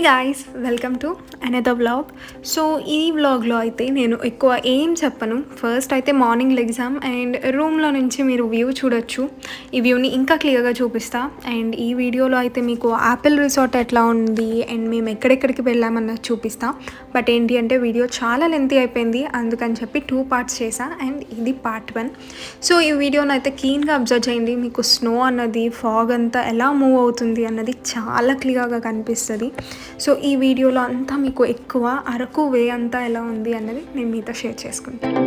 Guys, welcome to another vlog. So ఈ వ్లాగ్లో అయితే నేను ఎక్కువ ఏం చెప్పను. ఫస్ట్ అయితే మార్నింగ్ లెగ్జామ్ అండ్ రూమ్లో నుంచి మీరు వ్యూ చూడొచ్చు. ఈ వ్యూని ఇంకా క్లియర్గా చూపిస్తా. అండ్ ఈ వీడియోలో అయితే మీకు యాపిల్ రిసార్ట్ ఎట్లా ఉంది అండ్ మేము ఎక్కడెక్కడికి వెళ్ళామన్నది చూపిస్తా. బట్ ఏంటి అంటే వీడియో చాలా లెంతీ అయిపోయింది, అందుకని చెప్పి 2 పార్ట్స్ చేసా అండ్ ఇది పార్ట్ 1. సో ఈ వీడియోని అయితే క్లీన్గా అబ్జర్వ్ చేయండి. మీకు స్నో అన్నది, ఫాగ్ అంతా ఎలా మూవ్ అవుతుంది అన్నది చాలా క్లియర్గా కనిపిస్తుంది. సో ఈ వీడియోలో అంతా మీకు ఎక్కువ అరకు వే అంతా ఎలా ఉంది అన్నది నేను మీతో షేర్ చేసుకుంటాను.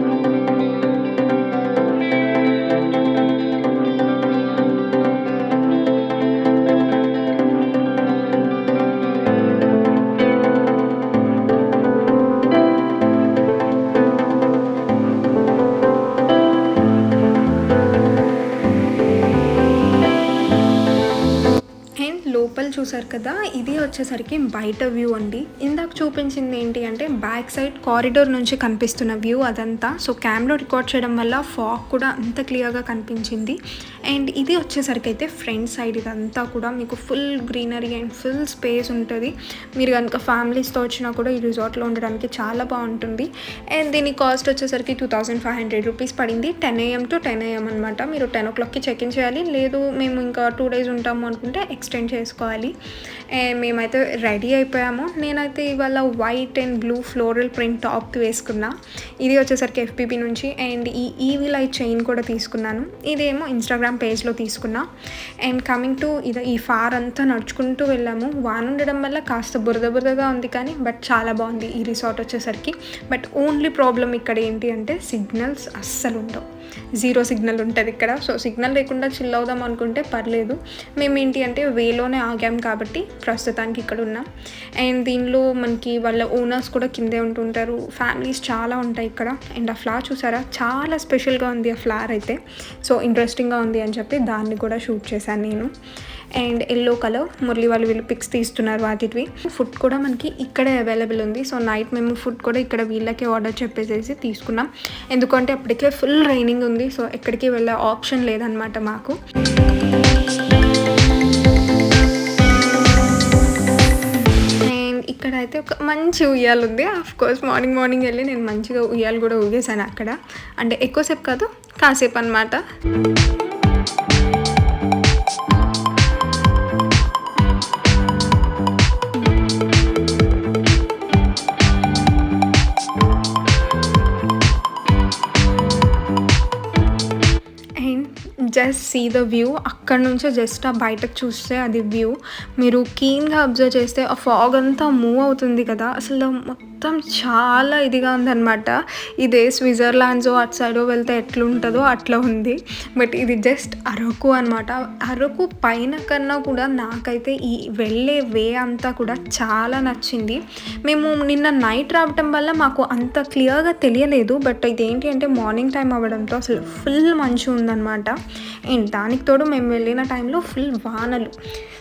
లోపల చూసారు కదా, ఇది వచ్చేసరికి బయట వ్యూ అండి. ఇందాక చూపించింది ఏంటి అంటే బ్యాక్ సైడ్ కారిడోర్ నుంచి కనిపిస్తున్న వ్యూ అదంతా. సో కెమెరా రికార్డ్ చేయడం వల్ల ఫాగ్ కూడా అంత క్లియర్గా కనిపించింది. అండ్ ఇది వచ్చేసరికి అయితే ఫ్రంట్ సైడ్ ఇదంతా కూడా మీకు full greenery and full space ఉంటుంది. మీరు కనుక ఫ్యామిలీస్తో వచ్చినా కూడా ఈ రిసార్ట్లో ఉండడానికి చాలా బాగుంటుంది. అండ్ దీని కాస్ట్ వచ్చేసరికి 2500 రూపీస్ పడింది. 10 AM to 10 AM అనమాట. మీరు 10 o'clockకి చెక్ ఇన్ చేయాలి. లేదు మేము ఇంకా 2 days ఉంటాము అనుకుంటే ఎక్స్టెండ్ చేసుకోవాలి. మేమైతే రెడీ అయిపోయాము. నేనైతే ఇవాళ white and blue floral print top వేసుకున్నా. ఇది వచ్చేసరికి FPP నుంచి. అండ్ ఈ ఈవీ లైట్ చైన్ కూడా తీసుకున్నాను. ఇదేమో ఇన్స్టాగ్రామ్ పేజ్లో తీసుకున్నా. అండ్ కమింగ్ టు ఈ ఫార్ అంతా నడుచుకుంటూ వెళ్ళాము. వాన ఉండడం వల్ల కాస్త బురదగా ఉంది, కానీ బట్ చాలా బాగుంది ఈ రిసార్ట్ వచ్చేసరికి. బట్ ఓన్లీ ప్రాబ్లం ఇక్కడ ఏంటి అంటే సిగ్నల్స్ అస్సలు ఉండవు. 0 సిగ్నల్ ఉంటుంది ఇక్కడ. సో సిగ్నల్ లేకుండా చిల్ అవుదాం అనుకుంటే పర్లేదు. మేము ఏంటి అంటే వేలోనే ఆగాం కాబట్టి ప్రస్తుతానికి ఇక్కడ ఉన్నాం. అండ్ దీనిలో మనకి వాళ్ళ ఓనర్స్ కూడా కిందే ఉంటుంటారు. ఫ్యామిలీస్ చాలా ఉంటాయి ఇక్కడ. అండ్ ఆ ఫ్లవర్ చూసారా, చాలా స్పెషల్గా ఉంది ఆ ఫ్లవర్ అయితే. సో ఇంట్రెస్టింగ్గా ఉంది అని చెప్పి దాన్ని కూడా షూట్ చేశాను నేను. అండ్ ఎల్లో కలర్ మురళి వీళ్ళు పిక్స్ తీస్తున్నారు వాటివి. ఫుడ్ కూడా మనకి ఇక్కడే అవైలబుల్ ఉంది. సో నైట్ మేము ఫుడ్ కూడా ఇక్కడ వీళ్ళకే ఆర్డర్ చెప్పేసేసి తీసుకున్నాం. ఎందుకంటే అప్పటికే ఫుల్ రైనింగ్ ఉంది. సో ఎక్కడికి వెళ్ళే ఆప్షన్ లేదనమాట మాకు. అండ్ ఇక్కడ అయితే ఒక మంచి ఉయ్యాలు ఉంది. కోర్స్ మార్నింగ్ వెళ్ళి నేను మంచిగా ఉయ్యాలు కూడా ఊగేసాను అక్కడ. అంటే ఎక్కువసేపు కాదు, కాసేపు అనమాట. Just see the view. అక్కడ నుంచే జస్ట్ ఆ బయటకు చూస్తే అది వ్యూ. మీరు కీన్గా అబ్జర్వ్ చేస్తే ఆ ఫాగ్ అంతా మూవ్ అవుతుంది కదా, అసలు మొత్తం చాలా ఇదిగా ఉందన్నమాట. ఇదే స్విట్జర్లాండ్సో అటు సైడో వెళ్తే ఎట్లుంటుందో అట్లా ఉంది. బట్ ఇది జస్ట్ అరకు అనమాట. అరకు పైన కన్నా కూడా నాకైతే ఈ వెళ్ళే వే అంతా కూడా చాలా నచ్చింది. మేము నిన్న నైట్ రావటం వల్ల మాకు అంత క్లియర్గా తెలియలేదు. బట్ ఇదేంటి అంటే మార్నింగ్ టైం అవ్వడంతో అసలు ఫుల్ మంచు ఉందన్నమాట. అండ్ దానికి తోడు మేము వెళ్ళిన టైంలో ఫుల్ వానలు.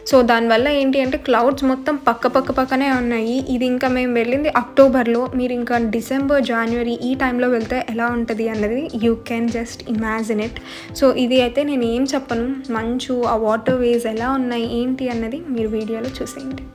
సో దానివల్ల ఏంటి అంటే క్లౌడ్స్ మొత్తం పక్కనే ఉన్నాయి. ఇది ఇంకా మేము వెళ్ళింది అక్టోబర్లో. మీరు ఇంకా డిసెంబర్, జనవరి ఈ టైంలో వెళ్తే ఎలా ఉంటుంది అన్నది you can just imagine it. So ఇది అయితే నేను ఏం చెప్పను. మంచు, ఆ వాటర్ వేస్ ఎలా ఉన్నాయి ఏంటి అన్నది మీరు వీడియోలో చూసేయండి.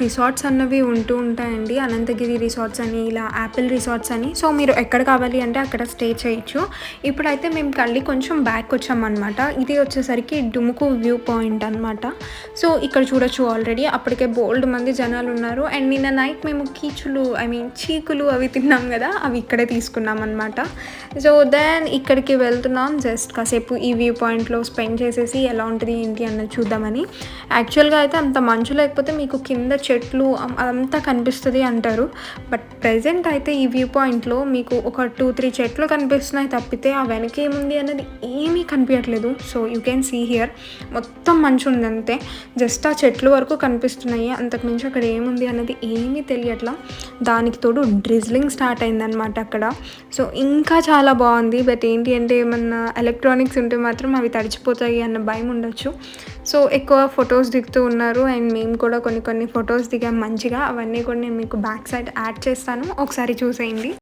రిసార్ట్స్ అన్నవి ఉంటూ ఉంటాయండి. అనంతగిరి రిసార్ట్స్ అని, ఇలా యాపిల్ రిసార్ట్స్ అని. సో మీరు ఎక్కడ కావాలి అంటే అక్కడ స్టే చేయొచ్చు. ఇప్పుడైతే మేము కళ్ళి కొంచెం బ్యాక్ వచ్చామన్నమాట. ఇది వచ్చేసరికి డుముకు వ్యూ పాయింట్ అనమాట. సో ఇక్కడ చూడొచ్చు ఆల్రెడీ అప్పటికే బోల్డ్ మంది జనాలు ఉన్నారు. అండ్ నిన్న నైట్ మేము కీచులు చీకులు అవి తిన్నాం కదా, అవి ఇక్కడే తీసుకున్నాం అనమాట. సో దెన్ ఇక్కడికి వెళ్తున్నాం జస్ట్ కాసేపు ఈ వ్యూ పాయింట్లో స్పెండ్ చేసేసి ఎలా ఉంటుంది ఏంటి అన్నది చూద్దామని. యాక్చువల్గా అయితే అంత మంచు లేకపోతే మీకు కింద చెట్లు అదంతా కనిపిస్తుంది అంటారు. బట్ ప్రెజెంట్ అయితే ఈ వ్యూ పాయింట్లో మీకు ఒక 2-3 చెట్లు కనిపిస్తున్నాయి తప్పితే ఆ వెనక ఏముంది అన్నది ఏమీ కనిపించట్లేదు. So you can see here మొత్తం మంచు ఉంది అంతే. జస్ట్ ఆ చెట్లు వరకు కనిపిస్తున్నాయి, అంతకుమించి అక్కడ ఏముంది అన్నది ఏమీ తెలియట్లా. దానికి తోడు డ్రిజ్లింగ్ స్టార్ట్ అయిందనమాట అక్కడ. సో ఇంకా చాలా బాగుంది. బట్ ఏంటి అంటే ఏమన్నా ఎలక్ట్రానిక్స్ ఉంటే మాత్రం అవి తడిచిపోతాయి అన్న భయం ఉండొచ్చు. సో ఎక్కువ ఫొటోస్ దిగుతూ ఉన్నారు అండ్ మేము కూడా కొన్ని ఫొటోస్ దిగాం మంచిగా. అవన్నీ కూడా నేను మీకు బ్యాక్ సైడ్ యాడ్ చేస్తాను, ఒకసారి చూసేయండి.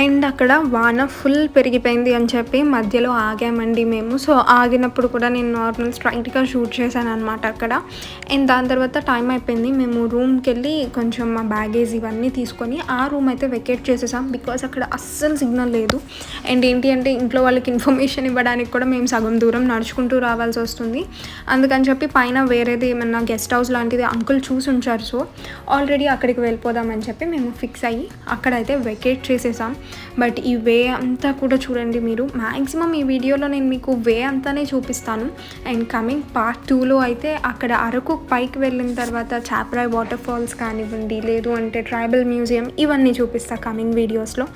అండ్ అక్కడ వాన ఫుల్ పెరిగిపోయింది అని చెప్పి మధ్యలో ఆగామండి మేము. సో ఆగినప్పుడు కూడా నేను నార్మల్ స్ట్రైట్గా షూట్ చేశాను అనమాట అక్కడ. అండ్ దాని తర్వాత టైం అయిపోయింది, మేము రూమ్కి వెళ్ళి కొంచెం మా బ్యాగేజ్ ఇవన్నీ తీసుకొని ఆ రూమ్ అయితే వెకేట్ చేసేసాం. బికాస్ అక్కడ అస్సలు సిగ్నల్ లేదు. అండ్ ఏంటి అంటే ఇంట్లో వాళ్ళకి ఇన్ఫర్మేషన్ ఇవ్వడానికి కూడా మేము సగం దూరం నడుచుకుంటూ రావాల్సి వస్తుంది. అందుకని చెప్పి పైన వేరేది ఏమన్నా గెస్ట్ హౌస్ లాంటిది అంకుల్ చూసి ఉంచారు. సో ఆల్రెడీ అక్కడికి వెళ్ళిపోదామని చెప్పి మేము ఫిక్స్ అయ్యి అక్కడైతే వెకేట్ చేసేసాం. బట్ ఈ వే అంతా కూడా చూడండి మీరు. మ్యాక్సిమం ఈ వీడియోలో నేను మీకు వే అంతానే చూపిస్తాను. అండ్ కమింగ్ పార్ట్ 2లో అయితే అక్కడ అరకు పైకి వెళ్ళిన తర్వాత చాపరాయి వాటర్ ఫాల్స్ కానివ్వండి, లేదు అంటే ట్రైబల్ మ్యూజియం, ఇవన్నీ చూపిస్తాను కమింగ్ వీడియోస్లో.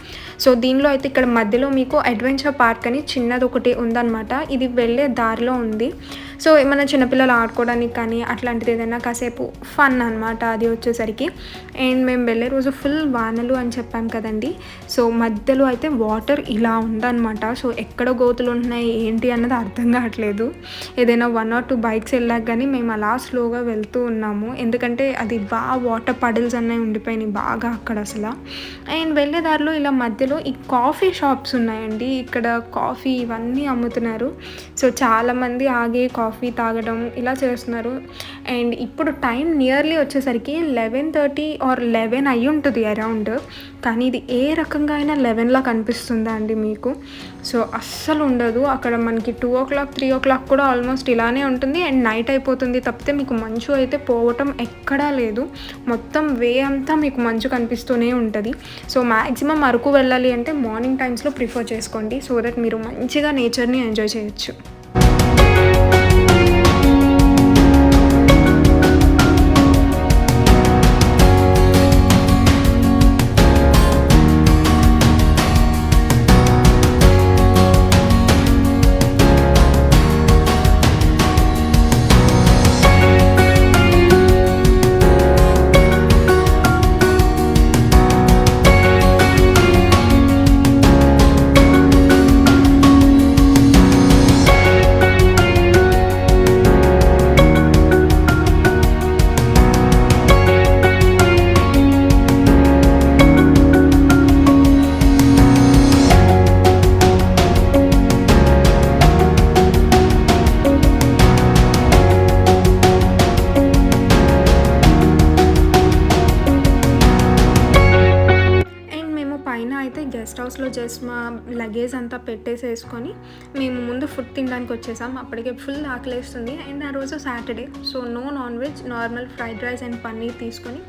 సో దీనిలో అయితే ఇక్కడ మధ్యలో మీకు అడ్వెంచర్ పార్క్ అని చిన్నది ఒకటి ఉందన్నమాట. ఇది వెళ్ళే దారిలో ఉంది. సో ఏమైనా చిన్నపిల్లలు ఆడుకోవడానికి కానీ అట్లాంటిది ఏదైనా కాసేపు ఫన్ అనమాట అది వచ్చేసరికి. అండ్ మేము వెళ్ళే రోజు ఫుల్ వానలు అని చెప్పాం కదండి. సో మధ్యలో అయితే వాటర్ ఇలా ఉందన్నమాట. సో ఎక్కడ గోతులు ఉంటున్నాయి ఏంటి అన్నది అర్థం కావట్లేదు. ఏదైనా 1 or 2 బైక్స్ వెళ్ళాక కానీ మేము అలా స్లోగా వెళ్తూ ఉన్నాము, ఎందుకంటే అది బాగా వాటర్ పడిల్స్ అన్నీ ఉండిపోయినాయి బాగా అక్కడ అసలు. అండ్ వెళ్ళే దారిలో ఇలా మధ్యలో ఈ కాఫీ షాప్స్ ఉన్నాయండి. ఇక్కడ కాఫీ ఇవన్నీ అమ్ముతున్నారు. సో చాలామంది ఆగి కాఫీ తాగడం ఇలా చేస్తున్నారు. అండ్ ఇప్పుడు టైం నియర్లీ వచ్చేసరికి 11:30 or 11 అయ్యి ఉంటుంది అరౌండ్. కానీ ఇది ఏ రకంగా అయినా 11లా కనిపిస్తుందా అండి మీకు? సో అస్సలు ఉండదు అక్కడ. మనకి 2 o'clock 3 o'clock కూడా ఆల్మోస్ట్ ఇలానే ఉంటుంది. అండ్ నైట్ అయిపోతుంది తప్పితే మీకు మంచు అయితే పోవటం ఎక్కడా లేదు. మొత్తం వే అంతా మీకు మంచు కనిపిస్తూనే ఉంటుంది. సో మ్యాక్సిమం అరకు వెళ్ళాలి అంటే మార్నింగ్ టైమ్స్లో ప్రిఫర్ చేసుకోండి, సో దట్ మీరు మంచిగా నేచర్ని ఎంజాయ్ చేయొచ్చు. గెస్ట్ హౌస్లో జస్ట్ మా లగేజ్ అంతా పెట్టేసేసుకొని మేము ముందు ఫుడ్ తినడానికి వచ్చేసాం. అప్పటికే ఫుల్ ఆకలేస్తుంది. అండ్ ఆ రోజు Saturday, so no non veg, normal fried rice and paneer తీసుకొని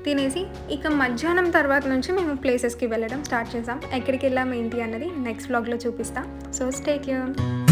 తినేసి ఇక మధ్యాహ్నం తర్వాత నుంచి మేము ప్లేసెస్కి వెళ్ళడం స్టార్ట్ చేసాం. ఎక్కడికి వెళ్ళాం ఏంటి అన్నది నెక్స్ట్ వ్లాగ్లో చూపిస్తా. So stay tuned.